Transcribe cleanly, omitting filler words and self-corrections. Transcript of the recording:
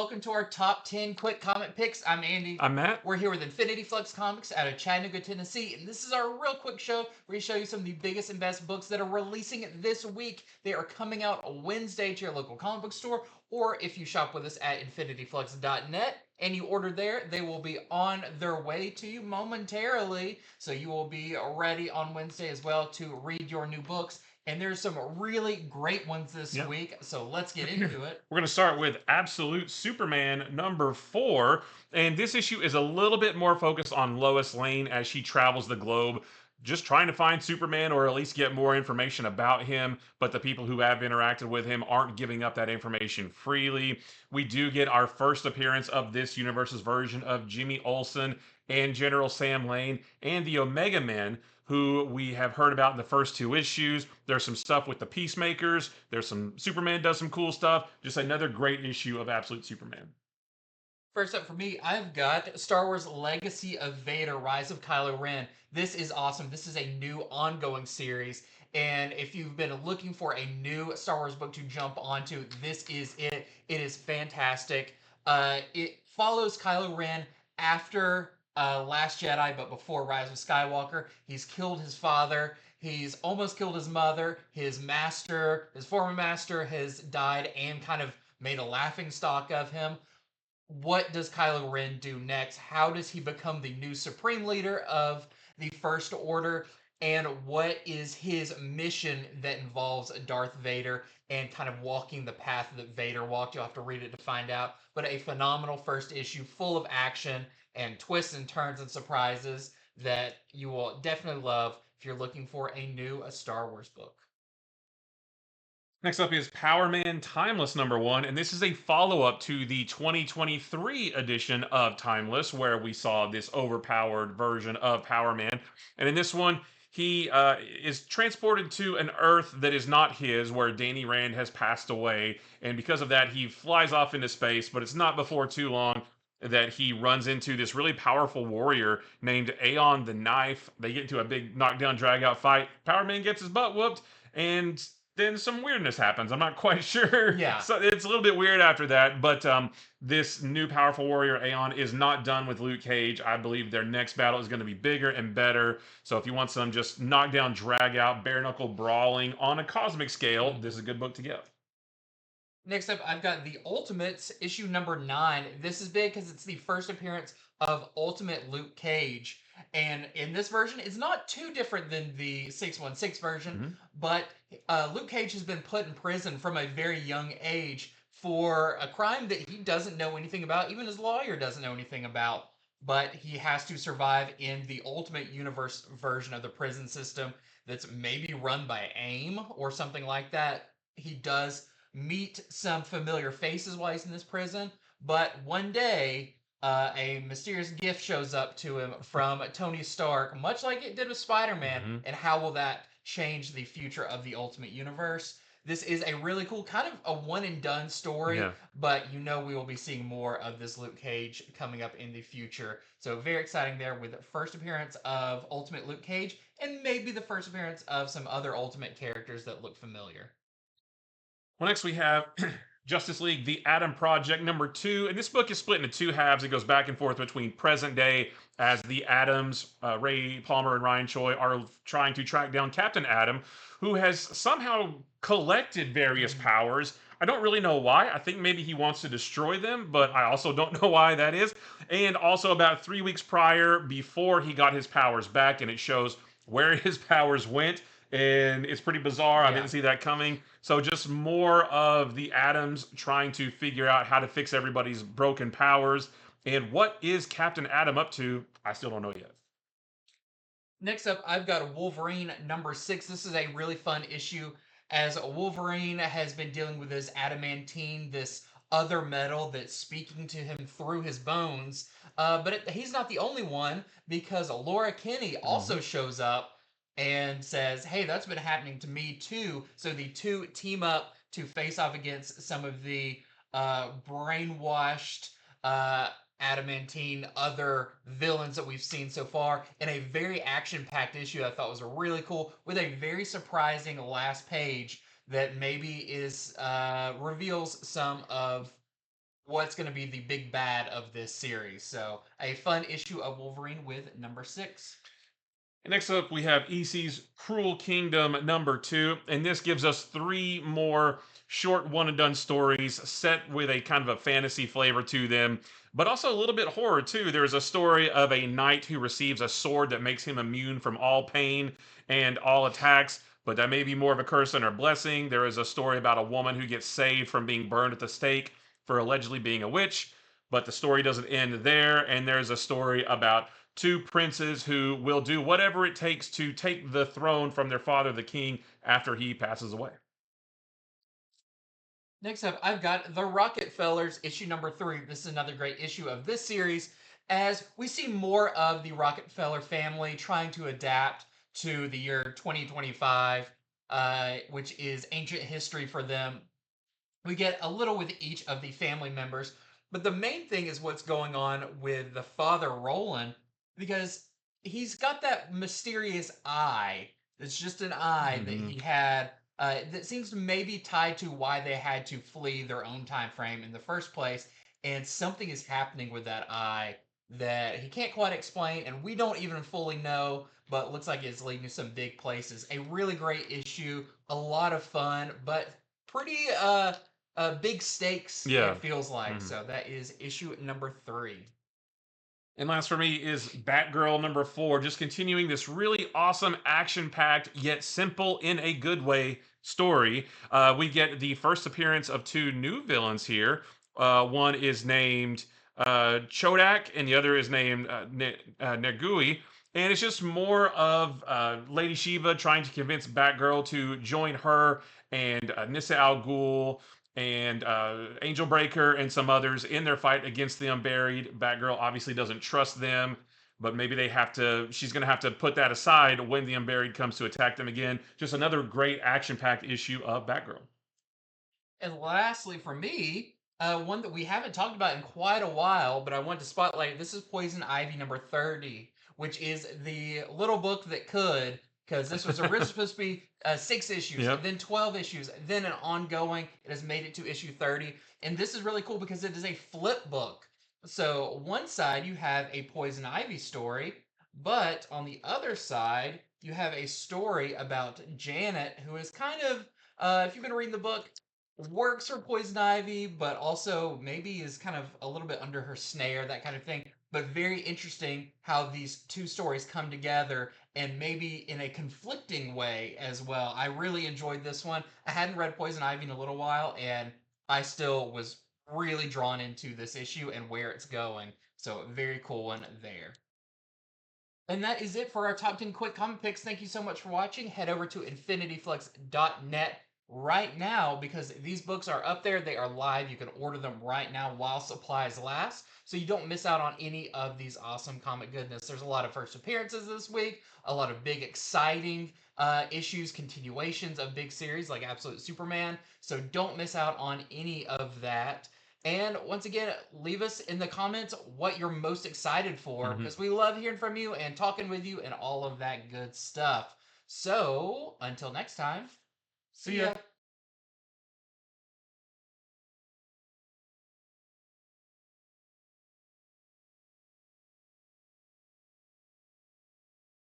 welcome to our top 10 quick comic picks. I'm Andy. I'm Matt. We're here with Infinity Flux Comics out of Chattanooga, Tennessee, and this is our real quick show where we show you some of the biggest and best books that are releasing this week. They are coming out Wednesday to your local comic book store, or if you shop with us at infinityflux.net and you order there, they will be on their way to you momentarily. So you will be ready on Wednesday as well to read your new books. And there's some really great ones this Yep. week, so let's get into it. We're going to start with Absolute Superman number 4. And this issue is a little bit more focused on Lois Lane as she travels the globe, just trying to find Superman or at least get more information about him. But the people who have interacted with him aren't giving up that information freely. We do get our first appearance of this universe's version of Jimmy Olsen and General Sam Lane and the Omega Men, who we have heard about in the first 2 issues. There's some stuff with the Peacemakers. There's some Superman does some cool stuff. Just another great issue of Absolute Superman. First up for me, I've got Star Wars Legacy of Vader, Rise of Kylo Ren. This is awesome. This is a new ongoing series. And if you've been looking for a new Star Wars book to jump onto, this is it. It is fantastic. It follows Kylo Ren after Last Jedi, but before Rise of Skywalker. He's killed his father. He's almost killed his mother. His master, his former master, has died and kind of made a laughing stock of him. What does Kylo Ren do next? How does he become the new Supreme Leader of the First Order? And what is his mission that involves Darth Vader and kind of walking the path that Vader walked? You'll have to read it to find out. But a phenomenal first issue full of action and twists and turns and surprises that you will definitely love if you're looking for a new Star Wars book. Next up is Power Man Timeless number 1, and this is a follow up to the 2023 edition of Timeless, where we saw this overpowered version of Power Man. And in this one, he is transported to an Earth that is not his, where Danny Rand has passed away. And because of that, he flies off into space, but it's not before too long that he runs into this really powerful warrior named Aeon the Knife. They get into a big knockdown, drag out fight. Power Man gets his butt whooped, and then some weirdness happens. I'm not quite sure. Yeah. So it's a little bit weird after that. But this new powerful warrior, Aeon, is not done with Luke Cage. I believe their next battle is going to be bigger and better. So if you want some just knockdown, drag out, bare knuckle brawling on a cosmic scale, this is a good book to get. Next up, I've got the Ultimates, issue number 9. This is big because it's the first appearance of Ultimate Luke Cage. And in this version, it's not too different than the 616 version, but Luke Cage has been put in prison from a very young age for a crime that he doesn't know anything about, even his lawyer doesn't know anything about. But he has to survive in the Ultimate Universe version of the prison system that's maybe run by AIM or something like that. He does meet some familiar faces while he's in this prison, but one day a mysterious gift shows up to him from Tony Stark, much like it did with Spider-Man. And how will that change the future of the Ultimate Universe? This is a really cool, kind of a one and done story, but you know we will be seeing more of this Luke Cage coming up in the future. So very exciting there with the first appearance of Ultimate Luke Cage and maybe the first appearance of some other Ultimate characters that look familiar. Well, next we have Justice League, The Atom Project number 2. And this book is split into 2 halves. It goes back and forth between present day as the Atoms, Ray Palmer and Ryan Choi, are trying to track down Captain Atom, who has somehow collected various powers. I don't really know why. I think maybe he wants to destroy them, but I also don't know why that is. And also about 3 weeks prior, before he got his powers back, and it shows where his powers went. And it's pretty bizarre. I didn't see that coming. So just more of the Atoms trying to figure out how to fix everybody's broken powers. And what is Captain Atom up to? I still don't know yet. Next up, I've got Wolverine number 6. This is a really fun issue as Wolverine has been dealing with this adamantine, this other metal that's speaking to him through his bones. But he's not the only one because Laura Kinney also shows up and says, hey, that's been happening to me too. So the two team up to face off against some of the brainwashed adamantine other villains that we've seen so far in a very action-packed issue I thought was really cool with a very surprising last page that maybe is reveals some of what's going to be the big bad of this series. So a fun issue of Wolverine with number 6. And next up, we have EC's Cruel Kingdom #2, and this gives us 3 more short one and done stories set with a kind of a fantasy flavor to them, but also a little bit horror too. There's a story of a knight who receives a sword that makes him immune from all pain and all attacks, but that may be more of a curse than a blessing. There is a story about a woman who gets saved from being burned at the stake for allegedly being a witch, but the story doesn't end there. And there's a story about 2 princes who will do whatever it takes to take the throne from their father, the king, after he passes away. Next up, I've got the Rocketfellers, issue number 3. This is another great issue of this series, as we see more of the Rockefeller family trying to adapt to the year 2025, which is ancient history for them. We get a little with each of the family members, but the main thing is what's going on with the father, Roland, because he's got that mysterious eye. It's just an eye that Mhm. he had that seems to maybe tied to why they had to flee their own time frame in the first place. And something is happening with that eye that he can't quite explain, and we don't even fully know, but looks like it's leading to some big places. A really great issue, a lot of fun, but pretty big stakes, it Yeah. feels like. Mhm. So that is issue number 3. And last for me is Batgirl #4, just continuing this really awesome, action packed, yet simple in a good way story. We get the first appearance of 2 new villains here. One is named Chodak, and the other is named Negui. And it's just more of Lady Shiva trying to convince Batgirl to join her and Nissa Al Ghul and Angel Breaker and some others in their fight against the Unburied. Batgirl obviously doesn't trust them, but maybe they have to. She's going to have to put that aside when the Unburied comes to attack them again. Just another great action-packed issue of Batgirl. And lastly, for me, one that we haven't talked about in quite a while, but I want to spotlight. This is Poison Ivy number 30, which is the little book that could, because this was originally supposed to be 6 issues, Yep. then 12 issues, then an ongoing. It has made it to issue 30. And this is really cool because it is a flip book. So one side you have a Poison Ivy story, but on the other side you have a story about Janet, who is kind of, if you've been reading the book, works for Poison Ivy, but also maybe is kind of a little bit under her snare, that kind of thing. But very interesting how these 2 stories come together and maybe in a conflicting way as well. I really enjoyed this one. I hadn't read Poison Ivy in a little while, and I still was really drawn into this issue and where it's going. So, very cool one there. And that is it for our top 10 quick comic picks. Thank you so much for watching. Head over to infinityflux.net right now because these books are up there. They are live. You can order them right now while supplies last so you don't miss out on any of these awesome comic goodness. There's a lot of first appearances this week, a lot of big, exciting issues, continuations of big series like Absolute Superman. So don't miss out on any of that. And once again, leave us in the comments what you're most excited for Mhm. because we love hearing from you and talking with you and all of that good stuff. So until next time, see ya.